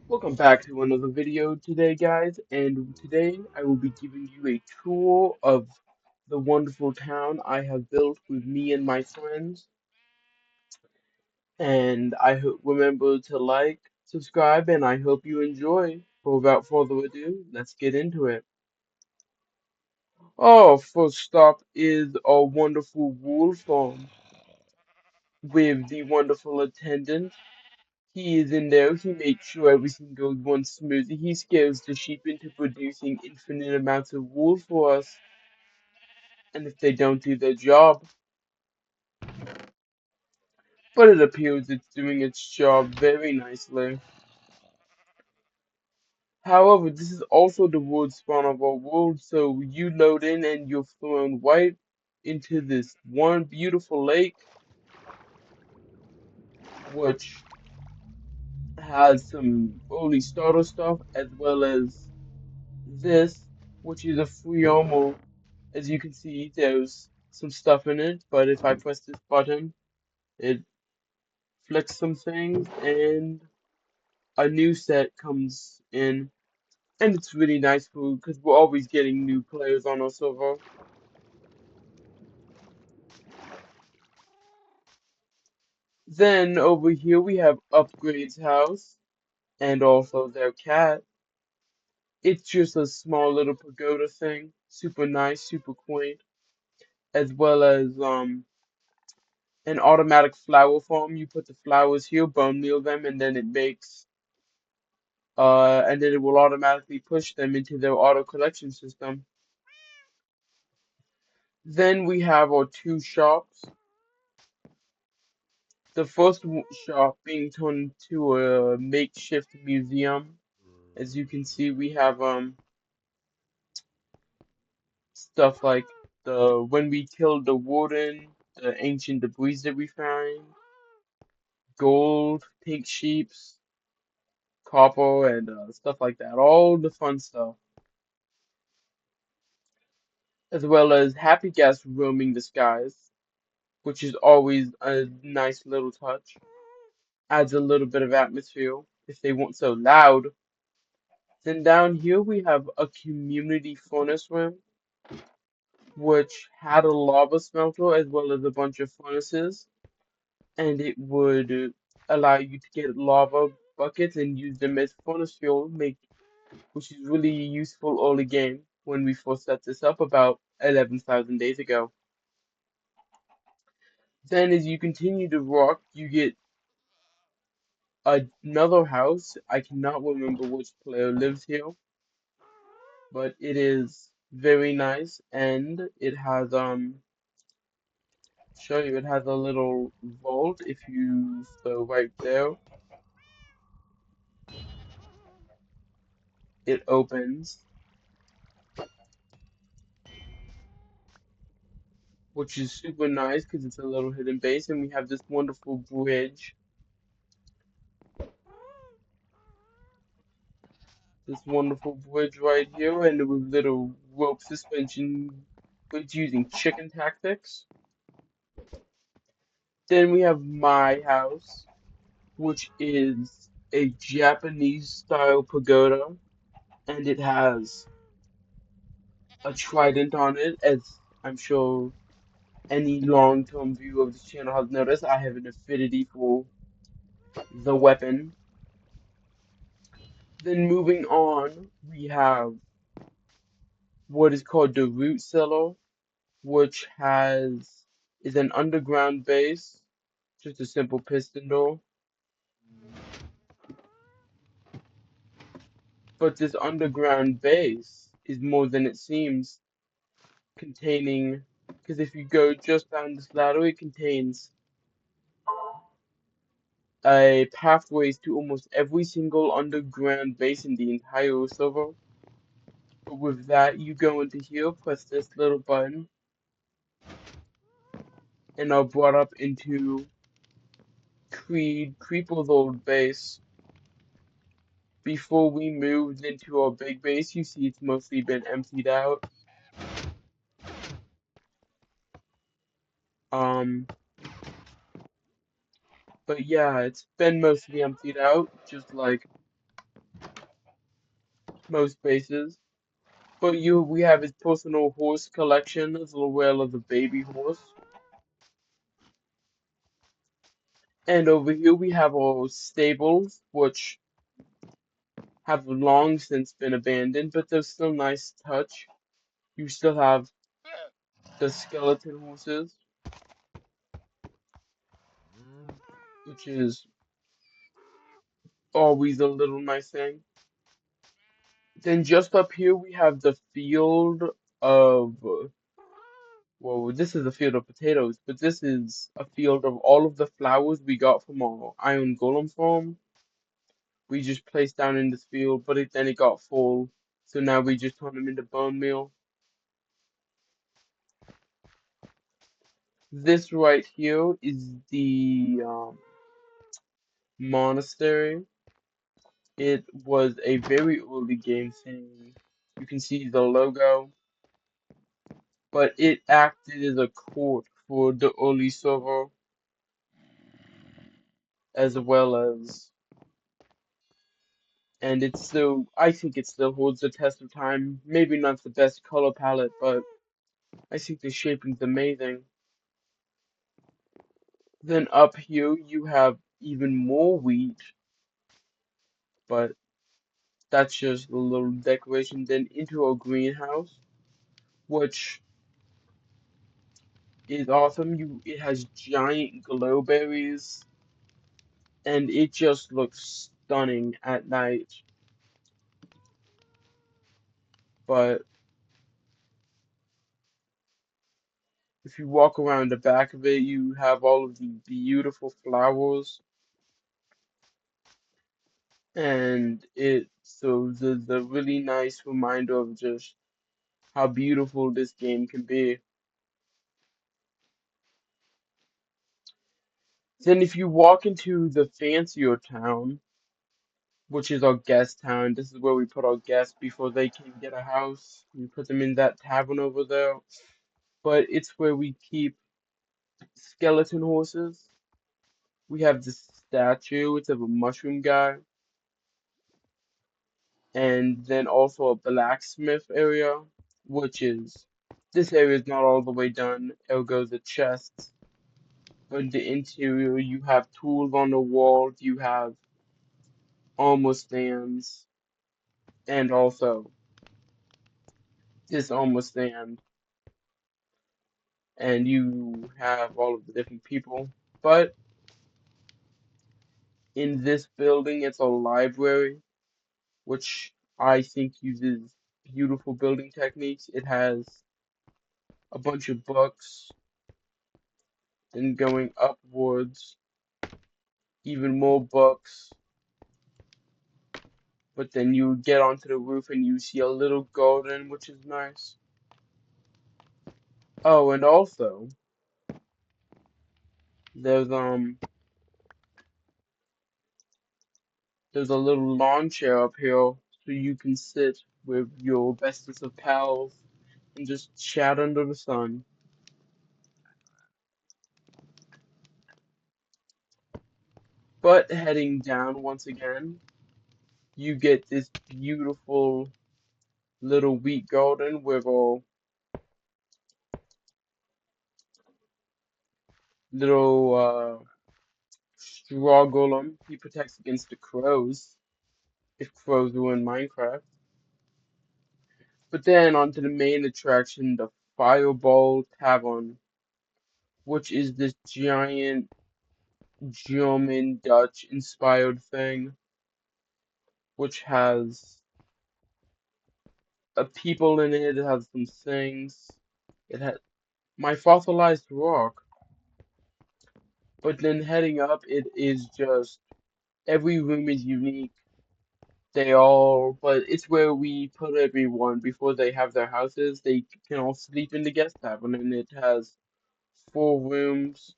Welcome back to another video today, guys, and today I will be giving you a tour of the wonderful town I have built with me and my friends, and I hope remember to like, subscribe, and I hope you enjoy. So without further ado, let's get into it. Oh, first stop is our wonderful wool farm with the wonderful attendant. He is in there. He makes sure everything goes one smoothly. He scares the sheep into producing infinite amounts of wool for us. And if they don't do their job, but it appears it's doing its job very nicely. However, this is also the world spawn of our world, so you load in and you're thrown right into this one beautiful lake, which has some early starter stuff as well as this, which is a free armor. As you can see, there's some stuff in it, but if I press this button, it flicks some things and a new set comes in. And it's really nice because we're always getting new players on our server. Then over here we have Upgrade's house and also their cat. It's just a small little pagoda thing, super nice, super quaint, as well as an automatic flower farm. You put the flowers here, bone meal them, and then it will automatically push them into their auto collection system. Then we have our two shops. The first shop being turned into a makeshift museum. As you can see, we have stuff like the when we killed the warden, the ancient debris that we find, gold, pink sheeps, copper, and stuff like that. All the fun stuff, as well as happy gas roaming the skies, which is always a nice little touch. Adds a little bit of atmosphere if they weren't so loud. Then down here we have a community furnace room, which had a lava smelter as well as a bunch of furnaces, and it would allow you to get lava buckets and use them as furnace fuel, which is really useful early game when we first set this up about 11,000 days ago. Then as you continue to rock, you get another house. I cannot remember which player lives here, but it is very nice and it has show you it has a little vault. If you go right there, it opens, which is super nice because it's a little hidden base, and we have this wonderful bridge right here, and with little rope suspension, but using chicken tactics. Then we have my house, which is a Japanese style pagoda, and it has a trident on it, as I'm sure any long-term viewer of this channel has noticed. I have an affinity for the weapon. Then moving on, we have what is called the root cellar, which is an underground base, just a simple piston door. But this underground base is more than it seems, containing, because if you go just down this ladder, it contains a pathways to almost every single underground base in the entire server. But with that, you go into here, press this little button, and are brought up into Creeper's old base. Before we moved into our big base, you see it's mostly been emptied out. Um, but yeah, it's been mostly emptied out, just like most bases. But we have his personal horse collection as well as a baby horse. And over here we have our stables, which have long since been abandoned, but they're still nice touch. You still have the skeleton horses, which is always a little nice thing. Then just up here we have the field of, well, this is a field of potatoes, but this is a field of all of the flowers we got from our iron golem farm. We just placed down in this field, but then it got full, so now we just turn them into bone meal. This right here is the monastery. It was a very early game thing. You can see the logo, but it acted as a court for the early server, as well as, and it's still, I think it still holds the test of time. Maybe not the best color palette, but I think the shaping's amazing. Then up here you have even more wheat, but that's just a little decoration. Then into a greenhouse, which is awesome. It has giant glowberries, and it just looks stunning at night. But if you walk around the back of it, you have all of the beautiful flowers, and it so the really nice reminder of just how beautiful this game can be. Then if you walk into the fancier town, which is our guest town, this is where we put our guests before they can get a house. We put them in that tavern over there. But it's where we keep skeleton horses. We have this statue, it's of a mushroom guy. And then also a blacksmith area, which is, this area is not all the way done, ergo the chests. But in the interior, you have tools on the wall, you have armor stands, and also this armor stand, and you have all of the different people. But in this building, it's a library, which I think uses beautiful building techniques. It has a bunch of books, then going upwards, even more books. But then you get onto the roof and you see a little garden, which is nice. Oh, and also there's there's a little lawn chair up here so you can sit with your bestest of pals and just chat under the sun. But heading down once again, you get this beautiful little wheat garden with a little straw golem. He protects against the crows, if crows were in Minecraft. But then onto the main attraction, the Fireball Tavern, which is this giant German Dutch inspired thing, which has a people in it. It has some things. It has my fossilized rock. But then heading up, it is just every room is unique. They all, but it's where we put everyone before they have their houses. They can all sleep in the guest tavern, and it has 4 rooms,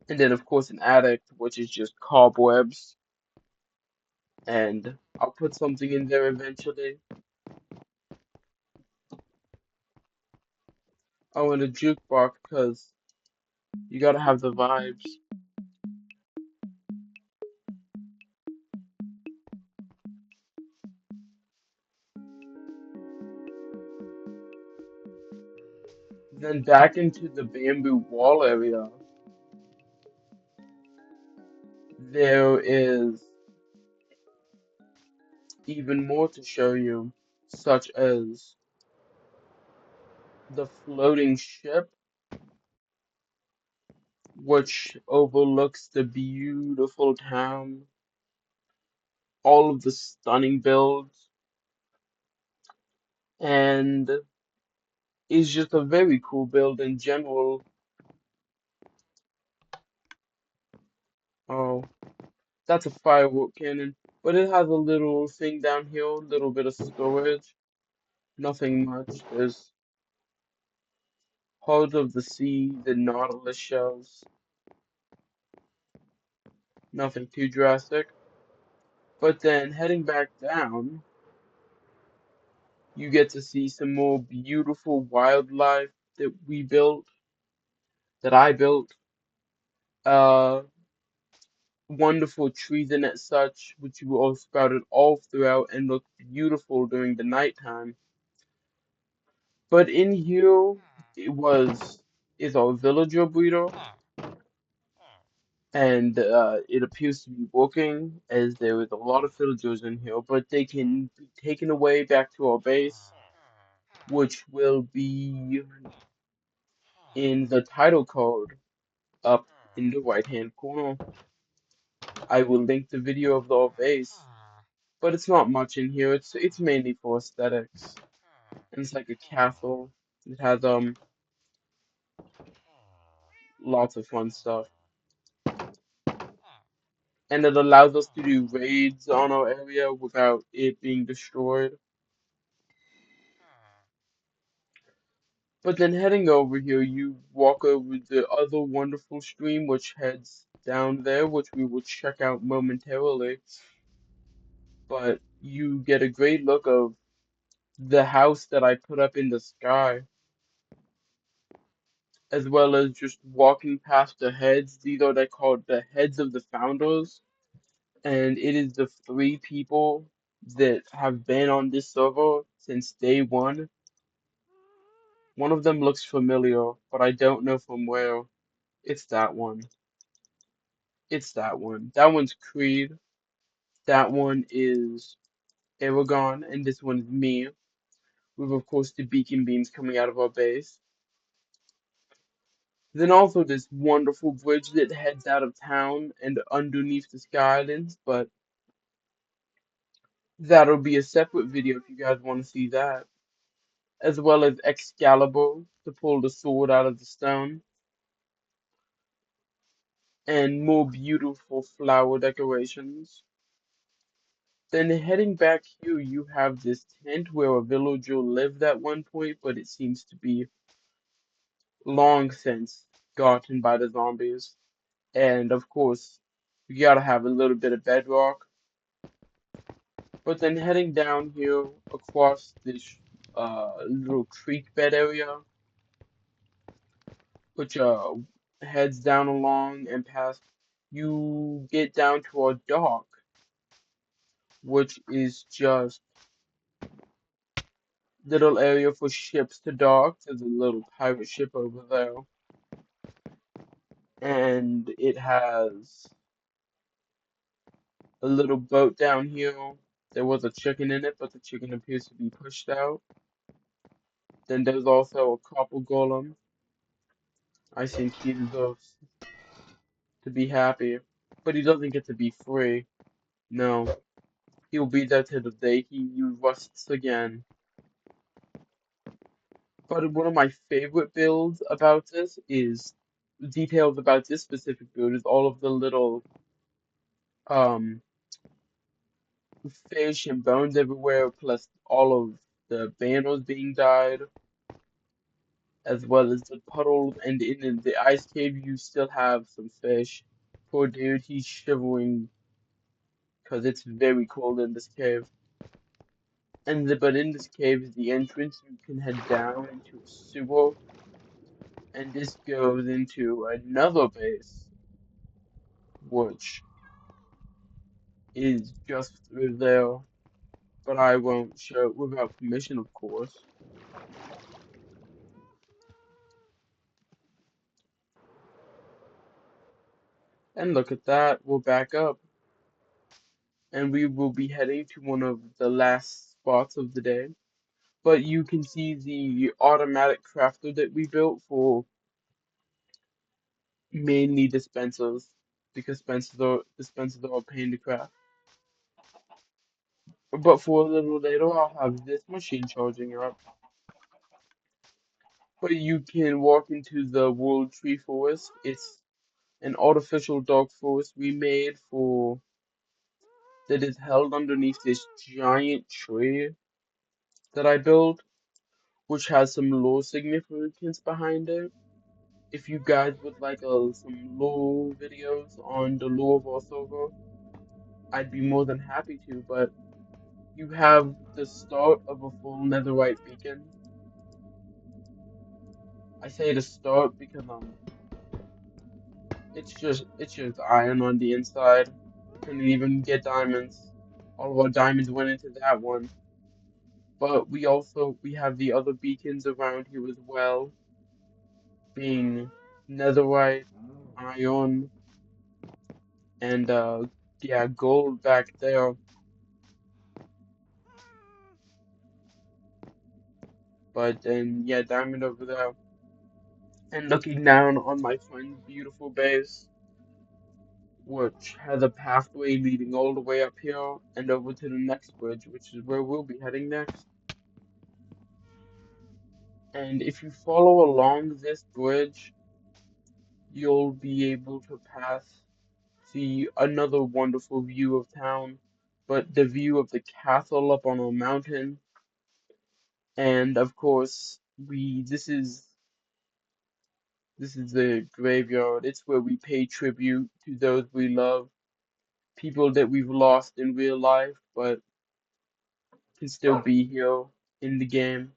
and then of course an attic, which is just cobwebs. And I'll put something in there eventually. Oh, and a jukebox, 'cause you gotta have the vibes. Then back into the bamboo wall area, there is even more to show you, such as the floating ship, which overlooks the beautiful town, all of the stunning builds, and is just a very cool build in general. Oh, that's a firework cannon, but it has a little thing down here, a little bit of storage, nothing much. There's Heart of the Sea, the Nautilus shells, nothing too drastic. But then heading back down, you get to see some more beautiful wildlife that we built, that I built. Uh, Wonderful trees in it, such which you all sprouted all throughout and look beautiful during the nighttime. But in here, it was is our villager breeder, and it appears to be working as there is a lot of villagers in here, but they can be taken away back to our base, which will be in the title card up in the right hand corner. I will link the video of the base, but it's not much in here. It's mainly for aesthetics, and it's like a castle. It has lots of fun stuff, and it allows us to do raids on our area without it being destroyed. But then heading over here, you walk over the other wonderful stream which heads down there, which we will check out momentarily. But you get a great look of the house that I put up in the sky, as well as just walking past the heads. These are they called the heads of the founders, and it is the three people that have been on this server since day one. One of them looks familiar, but I don't know from where. It's that one. It's that one. That one's Creed. That one is Aragon, and this one is me. With, of course, the beacon beams coming out of our base. Then also this wonderful bridge that heads out of town and underneath the Sky Islands, but that'll be a separate video if you guys want to see that. As well as Excalibur to pull the sword out of the stone, and more beautiful flower decorations. Then heading back here, you have this tent where a villager lived at one point, but it seems to be long since gotten by the zombies. And of course, you gotta have a little bit of bedrock. But then heading down here across this little creek bed area, which heads down along and past, you get down to a dock, which is just little area for ships to dock. There's a little pirate ship over there, and it has a little boat down here. There was a chicken in it, but the chicken appears to be pushed out. Then there's also a copper golem. I think he deserves to be happy, but he doesn't get to be free. No, he'll be there till the day he rusts again. But one of my favorite builds about this is details about this specific build is all of the little um fish and bones everywhere, plus all of the banners being dyed, as well as the puddles. And in the ice cave, you still have some fish. Poor dude, he's shivering because it's very cold in this cave. But in this cave is the entrance. You can head down into a sewer, and this goes into another base, which is just through there. But I won't show it without permission, of course. And look at that, we're back up. And we will be heading to one of the last spots of the day. But you can see the automatic crafter that we built for mainly dispensers, because dispensers are a pain to craft. But for a little later, I'll have this machine charging up. But you can walk into the World Tree Forest. It's an artificial dog forest we made for that is held underneath this giant tree that I built, which has some lore significance behind it. If you guys would like some lore videos on the lore of our server, I'd be more than happy to, but you have the start of a full netherite beacon. I say the start because it's just iron on the inside. Couldn't even get diamonds. All of our diamonds went into that one. But we have the other beacons around here as well, being netherite, iron, and yeah, gold back there. But then yeah, diamond over there. And looking down on my friend's beautiful base, which has a pathway leading all the way up here and over to the next bridge, which is where we'll be heading next. And if you follow along this bridge, you'll be able to see another wonderful view of town, but the view of the castle up on a mountain. And of course, we this is the graveyard. It's where we pay tribute to those we love, people that we've lost in real life, but can still be here in the game,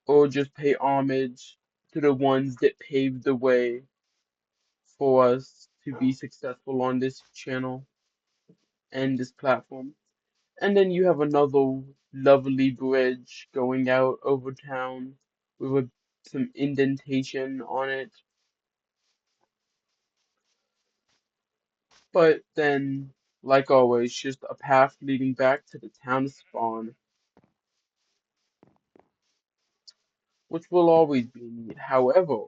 or just pay homage to the ones that paved the way for us to be successful on this channel and this platform. And then you have another lovely bridge going out over town with some indentation on it. But then, like always, just a path leading back to the town spawn, which will always be neat. However,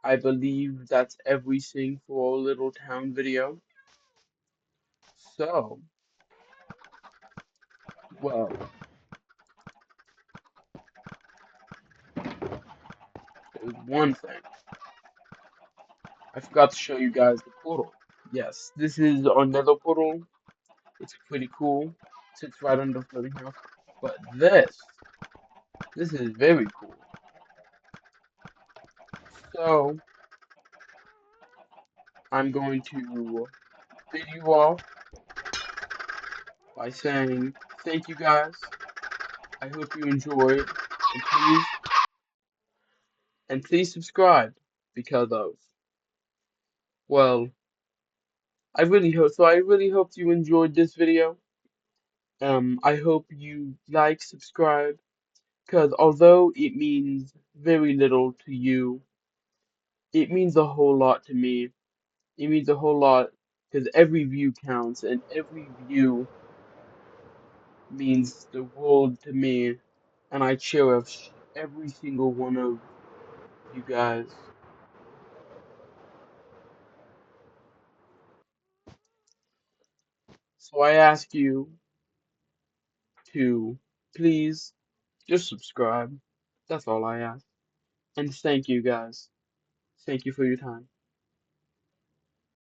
I believe that's everything for our little town video. So, well, there's one thing. I forgot to show you guys the portal. Yes, this is our nether portal. It's pretty cool. Sits right under floating house. But this is very cool. So, I'm going to bid you off by saying thank you guys. I hope you enjoyed, and please subscribe because of, well, I really hope you enjoyed this video. I hope you like, subscribe, because although it means very little to you, it means a whole lot to me. It means a whole lot because every view counts, and every view means the world to me, and I cherish every single one of you guys. So I ask you to please just subscribe. That's all I ask. And thank you guys. Thank you for your time.